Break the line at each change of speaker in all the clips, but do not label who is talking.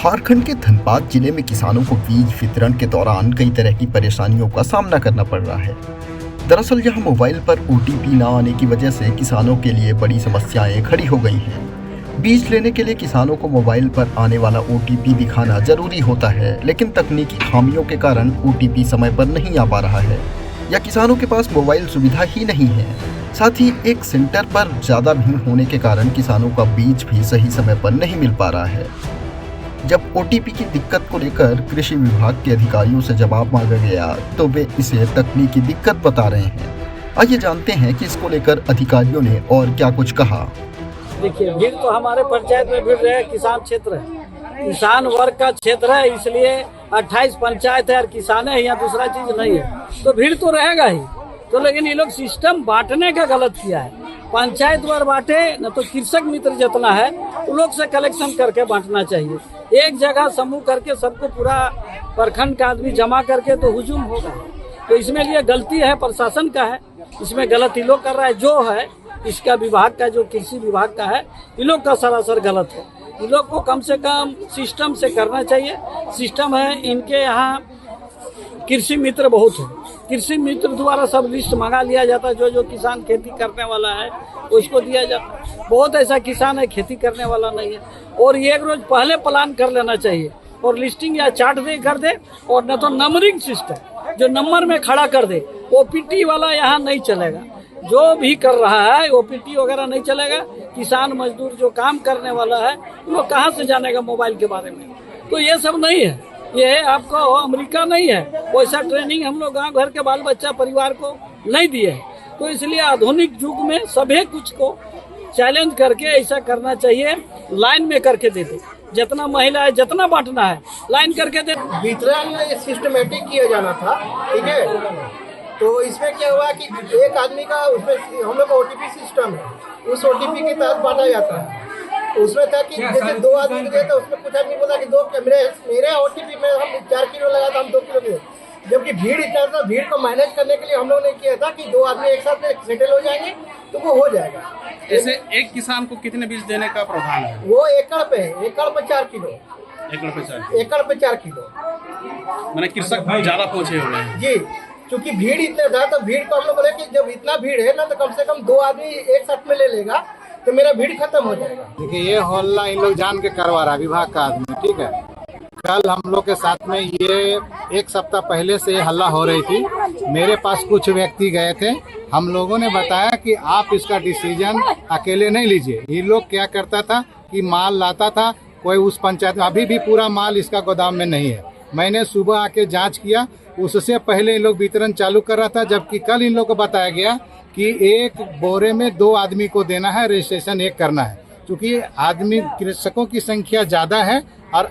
झारखंड के धनबाद जिले में किसानों को बीज वितरण के दौरान कई तरह की परेशानियों का सामना करना पड़ रहा है। दरअसल यहां मोबाइल पर ओटीपी न आने की वजह से किसानों के लिए बड़ी समस्याएं खड़ी हो गई हैं। बीज लेने के लिए किसानों को मोबाइल पर आने वाला ओटीपी दिखाना जरूरी होता है, लेकिन तकनीकी खामियों के कारण ओटीपी समय पर नहीं आ पा रहा है या किसानों के पास मोबाइल सुविधा ही नहीं है। साथ ही एक सेंटर पर ज़्यादा भीड़ होने के कारण किसानों का बीज भी सही समय पर नहीं मिल पा रहा है। जब ओटीपी की दिक्कत को लेकर कृषि विभाग के अधिकारियों से जवाब मांगा गया तो वे इसे तकनीकी दिक्कत बता रहे हैं। आइए जानते हैं कि इसको लेकर अधिकारियों ने और क्या कुछ कहा।
देखिए, भीड़ तो हमारे पंचायत में भीड़ रहे, किसान क्षेत्र है, किसान वर्ग का क्षेत्र है, इसलिए 28 पंचायत है और किसान है, यहाँ दूसरा चीज नहीं है, तो भीड़ तो रहेगा ही। तो लेकिन ये लोग सिस्टम बांटने का गलत किया है। पंचायत वार बांटे न तो कृषक मित्र जितना है तो लोग से कलेक्शन करके बांटना चाहिए। एक जगह समूह करके सबको पूरा प्रखंड का आदमी जमा करके तो हुजूम होगा। तो इसमें लिए गलती है प्रशासन का है, इसमें गलत ये लोग कर रहा है। जो है इसका विभाग का, जो कृषि विभाग का है, ये लोग का सरासर गलत है। ये लोग को कम से कम सिस्टम से करना चाहिए। सिस्टम है इनके यहाँ, कृषि मित्र बहुत है, कृषि मित्र द्वारा सब लिस्ट मंगा लिया जाता है। जो जो किसान खेती करने वाला है उसको दिया जाता है। बहुत ऐसा किसान है खेती करने वाला नहीं है, और ये एक रोज पहले प्लान कर लेना चाहिए और लिस्टिंग या चार्ट दे कर दे, और न तो नंबरिंग सिस्टम जो नंबर में खड़ा कर दे। ओपीटी वाला यहाँ नहीं चलेगा, जो भी कर रहा है ओपीटी वगैरह नहीं चलेगा। किसान मजदूर जो काम करने वाला है वो कहाँ से जानेगा मोबाइल के बारे में। तो ये सब नहीं है, ये आपको अमेरिका नहीं है, वैसा ट्रेनिंग हम लोग गांव घर के बाल बच्चा परिवार को नहीं दिए है। तो इसलिए आधुनिक युग में सभी कुछ को चैलेंज करके ऐसा करना चाहिए। लाइन में करके दे दे, जितना महिला है जितना बांटना है लाइन करके दे।
वितरण सिस्टमेटिक किया जाना था, ठीक है। तो इसमें क्या हुआ कि एक आदमी का, उसमें हम लोग का ओटीपी सिस्टम है, उस ओटीपी के तहत बांटा जाता है। उसमें था कि जैसे 2 आदमी दिए तो उसमें कुछ आदमी बोला कि मेरे ओटीपी में हम 4 किलो लगा था, हम 2 किलो दिए। जबकि भीड़ इतना था, भीड़ को मैनेज करने के लिए हम लोगों ने किया था कि 2 आदमी एक साथ में सेटल हो जाएंगे तो वो हो जाएगा।
जैसे एक किसान को कितने बीज देने का प्रावधान है?
वो एकड़ पे है, एकड़ पे 4 किलो। एकड़ पे 4 किलो
मैंने कृषक ज्यादा पहुंचे हुए हैं
जी। क्योंकि भीड़ इतना था तो भीड़ को हम लोग बोले कि जब इतना भीड़ है ना तो कम से कम 2 आदमी एक साथ में ले लेगा तो मेरा भीड़ खत्म हो जाएगा।
देखिए, ये हल्ला इन लोग जान के करवा रहा है विभाग का आदमी, ठीक है। कल हम लोग के साथ में ये 1 सप्ताह पहले से हल्ला हो रही थी। मेरे पास कुछ व्यक्ति गए थे, हम लोगों ने बताया कि आप इसका डिसीजन अकेले नहीं लीजिए। ये लोग क्या करता था कि माल लाता था, कोई उस पंचायत में अभी भी पूरा माल इसका गोदाम में नहीं है। मैंने सुबह आके जांच किया, उससे पहले इन लोग वितरण चालू कर रहा था। जबकि कल इन लोग को बताया गया कि एक बोरे में 2 आदमी को देना है, रजिस्ट्रेशन 1 करना है। क्योंकि आदमी कृषकों की संख्या ज़्यादा है और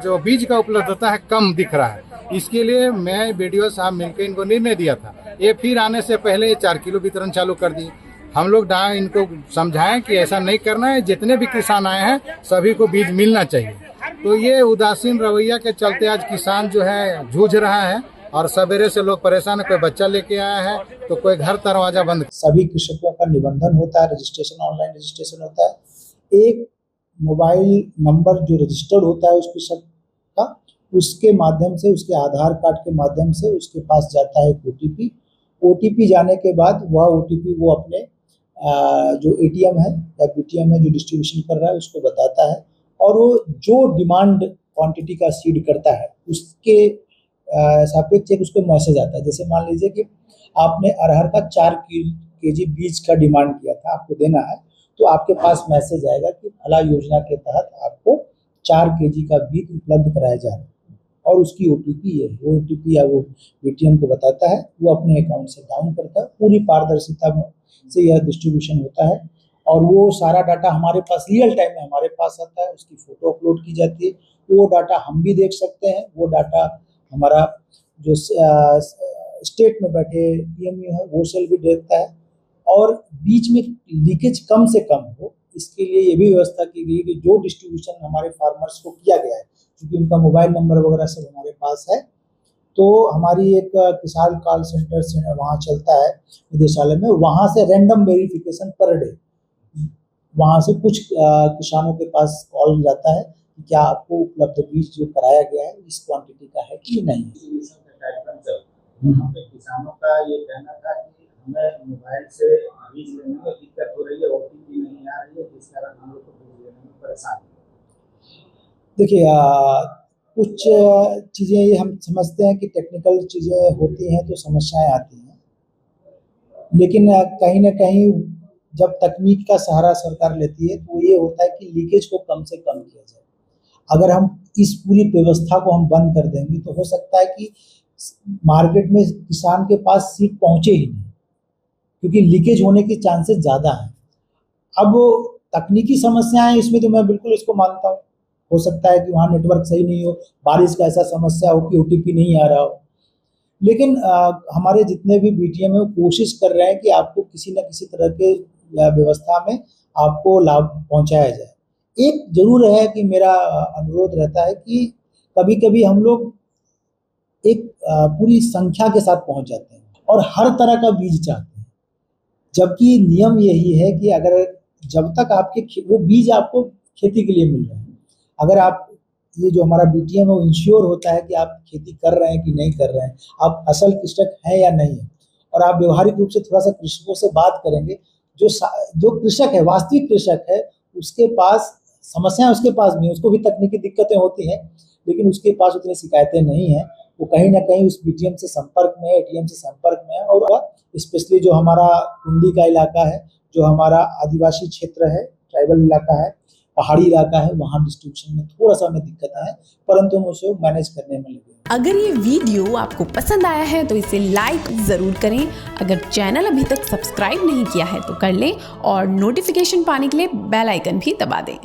जो बीज का उपलब्धता है कम दिख रहा है। इसके लिए मैं बीडीओ साहब मिलकर इनको निर्णय दिया था। ये फिर आने से पहले 4 किलो वितरण चालू कर दिए। हम लोग इनको समझाएं कि ऐसा नहीं करना है, जितने भी किसान आए हैं सभी को बीज मिलना चाहिए। तो ये उदासीन रवैया के चलते आज किसान जो है जूझ रहा है, और सवेरे से लोग परेशान है। कोई बच्चा लेके आया है तो कोई घर दरवाजा बंद।
सभी कृषकों का निबंधन होता है, रजिस्ट्रेशन, ऑनलाइन रजिस्ट्रेशन होता है। एक मोबाइल नंबर जो रजिस्टर्ड होता है उस कृषक का, उसके माध्यम से, उसके आधार कार्ड के माध्यम से उसके पास जाता है ओटीपी। ओटीपी जाने के बाद वह ओटीपी वो अपने जो एटीएम है या बीटीएम है जो डिस्ट्रीब्यूशन कर रहा है उसको बताता है, और वो जो डिमांड क्वांटिटी का सीड करता है उसके सापेक्ष एक उसको मैसेज आता है। जैसे मान लीजिए कि आपने अरहर का 4 केजी बीज का डिमांड किया था, आपको देना है, तो आपके पास मैसेज आएगा कि फला योजना के तहत आपको 4 केजी का बीज उपलब्ध कराया जा रहा है, और उसकी ओटीपी है। वो ओटीपी या वो बीटीएम को बताता है, वो अपने अकाउंट से डाउन करता है। पूरी पारदर्शिता से यह डिस्ट्रीब्यूशन होता है, और वो सारा डाटा हमारे पास रियल टाइम में हमारे पास आता है। उसकी फोटो अपलोड की जाती है, वो डाटा हम भी देख सकते हैं। वो डाटा हमारा जो स्टेट में बैठे डीएमयू है वो सेल भी देखता है, और बीच में लीकेज कम से कम हो इसके लिए ये भी व्यवस्था की गई कि जो डिस्ट्रीब्यूशन हमारे फार्मर्स को किया गया है, क्योंकि उनका मोबाइल नंबर वगैरह सब हमारे पास है, तो हमारी एक किसान कॉल सेंटर से वहाँ चलता है निदेशालय में, वहाँ से रैंडम वेरिफिकेशन पर डे वहाँ से कुछ किसानों के पास कॉल जाता है कि क्या आपको उपलब्ध बीज जो कराया गया है इस क्वांटिटी का है कि नहीं।
यहाँ पे किसानों का ये कहना था कि हमें मोबाइल से बीज लेने में दिक्कत हो रही है, OTP नहीं आ रही है, जिस कारण हम लोग को बीज लेने में परेशानी है।
देखिए कुछ चीज़ें ये हम समझते हैं कि टेक्निकल चीज़ें होती हैं तो समस्याएं आती हैं, लेकिन कहीं ना कहीं जब तकनीक का सहारा सरकार लेती है तो ये होता है कि लीकेज को कम से कम किया जाए। अगर हम इस पूरी व्यवस्था को हम बंद कर देंगे तो हो सकता है कि मार्केट में किसान के पास सीड पहुंचे ही नहीं, क्योंकि लीकेज होने के चांसेस ज़्यादा हैं। अब तकनीकी समस्याएं इसमें तो मैं बिल्कुल इसको मानता हूँ, हो सकता है कि वहाँ नेटवर्क सही नहीं हो, बारिश का ऐसा समस्या हो कि OTP नहीं आ रहा हो, लेकिन हमारे जितने भी BTM है वो कोशिश कर रहे हैं कि आपको किसी न किसी तरह के व्यवस्था में आपको लाभ पहुंचाया जाए। एक जरूर है कि मेरा अनुरोध रहता है कि कभी कभी हम लोग एक पूरी संख्या के साथ पहुंच जाते हैं और हर तरह का बीज चाहते हैं, जबकि नियम यही है कि अगर जब तक आपके वो बीज आपको खेती के लिए मिल रहा है, अगर आप ये जो हमारा BTM है वो इंश्योर होता है कि आप खेती कर रहे हैं कि नहीं कर रहे हैं, आप असल कृषक हैं या नहीं है, और आप व्यवहारिक रूप से थोड़ा सा कृषकों से बात करेंगे, जो कृषक है, वास्तविक कृषक है, उसके पास समस्याएं उसके पास भी हैं, उसको भी तकनीकी दिक्कतें होती हैं, लेकिन उसके पास उतनी शिकायतें नहीं हैं। वो कहीं ना कहीं उस BTM से संपर्क में है, ATM से संपर्क में है, और स्पेशली जो हमारा टुंडी का इलाका है, जो हमारा आदिवासी क्षेत्र है, ट्राइबल इलाका है, पहाड़ी इलाका है, वहाँ डिस्ट्रीब्यूशन में थोड़ा सा हमें दिक्कत है, परंतु हम उसे मैनेज करने में लगे।
अगर ये वीडियो आपको पसंद आया है तो इसे लाइक ज़रूर करें। अगर चैनल अभी तक सब्सक्राइब नहीं किया है तो कर लें और नोटिफिकेशन पाने के लिए बेल आइकन भी दबा दें।